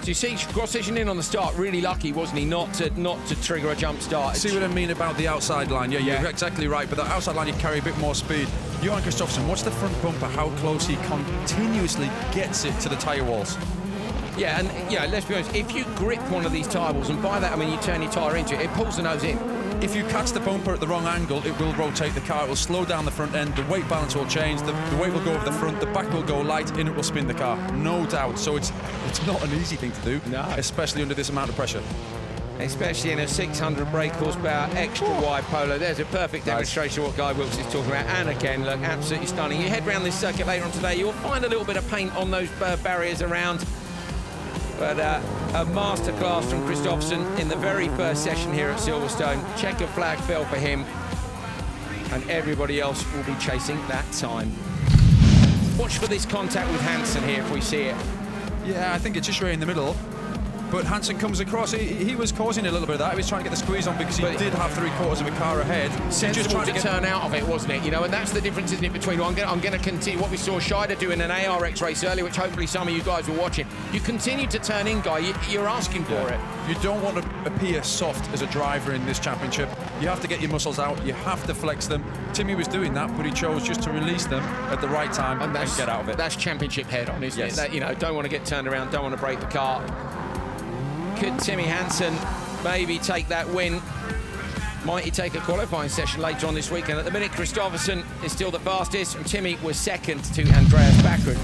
So you see, cross-section in on the start, really lucky, wasn't he, not to trigger a jump start. See what I mean about the outside line? Yeah, you're exactly right, but the outside line, you carry a bit more speed. Johan Kristoffersson, watch the front bumper, how close he continuously gets it to the tyre walls. Yeah, and let's be honest, if you grip one of these tyre walls, and by that I mean you turn your tyre into it, it pulls the nose in. If you catch the bumper at the wrong angle, it will rotate the car, it will slow down the front end, the weight balance will change, the weight will go over the front, the back will go light, and it will spin the car, no doubt. So it's not an easy thing to do, especially under this amount of pressure. Especially in a 600 brake horsepower extra wide Polo. There's a perfect demonstration of what Guy Wilkes is talking about. And again, look, absolutely stunning. You head round this circuit later on today, you'll find a little bit of paint on those barriers around. But a masterclass from Kristoffersson in the very first session here at Silverstone. Checker flag fell for him, and everybody else will be chasing that time. Watch for this contact with Hansen here if we see it. Yeah, I think it's just right in the middle. But Hansen comes across, he was causing a little bit of that. He was trying to get the squeeze on because he did have 3/4 of a car ahead. Just trying to turn out of it, wasn't it? You know, and that's the difference, isn't it, between, I'm going to continue what we saw Scheider do in an ARX race earlier, which hopefully some of you guys were watching. You continue to turn in, Guy, you're asking for it. You don't want to appear soft as a driver in this championship. You have to get your muscles out, you have to flex them. Timmy was doing that, but he chose just to release them at the right time and get out of it. That's championship head on, isn't it? That, you know, don't want to get turned around, don't want to break the car. Could Timmy Hansen maybe take that win? Might he take a qualifying session later on this weekend? At the minute, Kristoffersson is still the fastest, and Timmy was second to Andreas Backrud.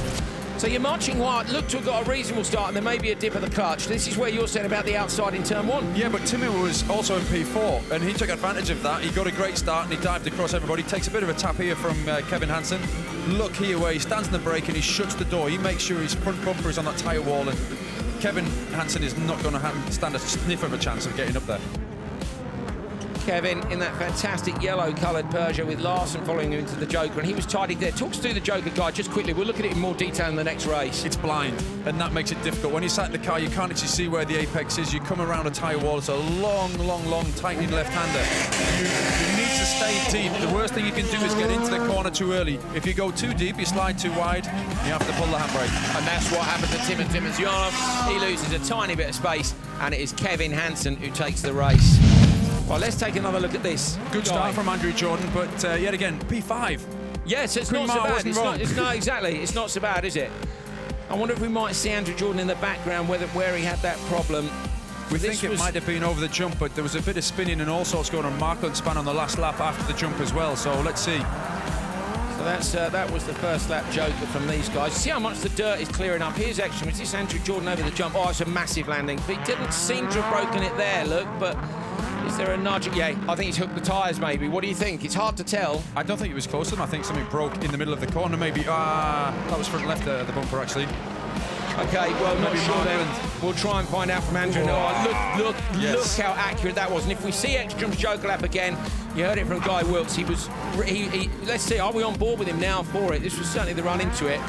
So you're marching wide, look to have got a reasonable start, and there may be a dip of the clutch. This is where you're saying about the outside in turn one. Yeah, but Timmy was also in P4, and he took advantage of that. He got a great start, and he dived across everybody. Takes a bit of a tap here from Kevin Hansen. Look here where he stands on the brake, and he shuts the door. He makes sure his front bumper is on that tyre wall, and Kevin Hansen is not going to stand a sniff of a chance of getting up there. Kevin in that fantastic yellow-coloured Peugeot with Larson following him into the Joker, and he was tidy there. Talk us through the Joker, Guy, just quickly. We'll look at it in more detail in the next race. It's blind, and that makes it difficult. When you sat in the car, you can't actually see where the apex is. You come around a tyre wall. It's a long, tightening left-hander. You need to stay deep. The worst thing you can do is get into the corner too early. If you go too deep, you slide too wide, you have to pull the handbrake. And that's what happens to Timon Timosyanov. He loses a tiny bit of space, and it is Kevin Hansen who takes the race. Well, let's take another look at this. Good start from Andrew Jordan, but yet again, P5. Yes, it's not so bad. No, exactly. It's not so bad, is it? I wonder if we might see Andrew Jordan in the background where he had that problem. We think it might have been over the jump, but there was a bit of spinning and all sorts going on. Markland span on the last lap after the jump as well, so let's see. So that was the first lap Joker from these guys. See how much the dirt is clearing up. Here's extra. Was this Andrew Jordan over the jump? Oh, it's a massive landing. But he didn't seem to have broken it there, look, but is there a nudge? Yeah, I think he's hooked the tyres maybe. What do you think? It's hard to tell. I don't think it was close to him. I think something broke in the middle of the corner maybe. That was front left the bumper actually. Okay, well, not sure then. We'll try and find out from Andrew. Look how accurate that was. And if we see Ekstrom's Joker lap again, you heard it from Guy Wilkes. Let's see, are we on board with him now for it? This was certainly the run into it.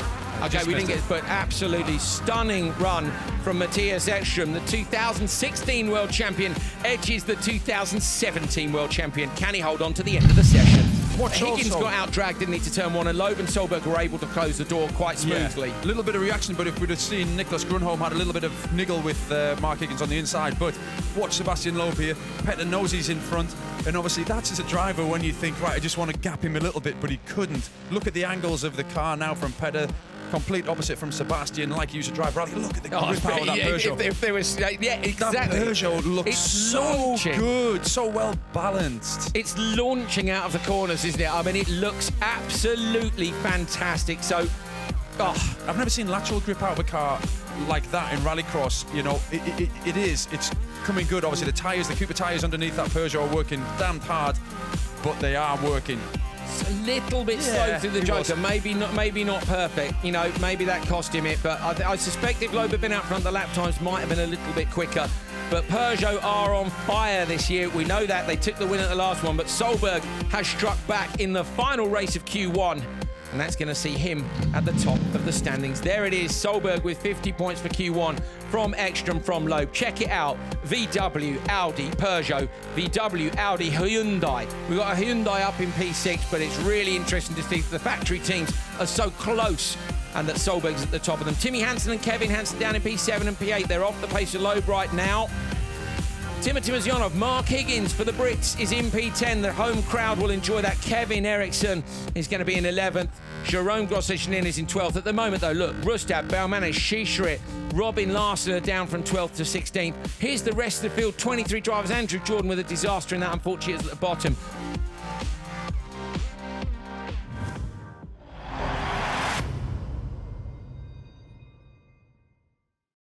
Okay, we didn't get it, but absolutely stunning run from Matthias Ekstrom. The 2016 world champion edges the 2017 world champion. Can he hold on to the end of the session? Higgins got out-dragged, didn't he, to turn one, and Loeb and Solberg were able to close the door quite smoothly. A little bit of reaction, but if we'd have seen Niklas Grunholm had a little bit of niggle with Mark Higgins on the inside, but watch Sebastian Loeb here. Petter knows he's in front, and obviously that's as a driver when you think, right, I just want to gap him a little bit, but he couldn't. Look at the angles of the car now from Petter. Complete opposite from Sebastian, like he used to drive. Rather, look at the grip out of that Peugeot. If there was, yeah, exactly. That Peugeot looks so good, so well balanced. It's launching out of the corners, isn't it? I mean, it looks absolutely fantastic. So, I've never seen lateral grip out of a car like that in Rallycross. You know, it's coming good. Obviously, the Cooper tyres underneath that Peugeot are working damned hard, but they are working. It's a little bit slow through the Joker, maybe not perfect. You know, maybe that cost him it, but I suspect if Loeb had been out front, the lap times might have been a little bit quicker. But Peugeot are on fire this year. We know that. They took the win at the last one, but Solberg has struck back in the final race of Q1. And that's going to see him at the top of the standings. There it is, Solberg with 50 points for Q1 from Ekstrom, from Loeb. Check it out, VW, Audi, Peugeot, VW, Audi, Hyundai. We've got a Hyundai up in P6, but it's really interesting to see that the factory teams are so close and that Solberg's at the top of them. Timmy Hansen and Kevin Hansen down in P7 and P8. They're off the pace of Loeb right now. Timothy Mazionov, Mark Higgins for the Brits is in P10. The home crowd will enjoy that. Kevin Eriksson is going to be in 11th. Jerome Grosjean is in 12th. At the moment, though, look, Rustad, Balmanis, Shishrit, Robin Larson are down from 12th to 16th. Here's the rest of the field. 23 drivers. Andrew Jordan with a disaster in that, unfortunately, is at the bottom.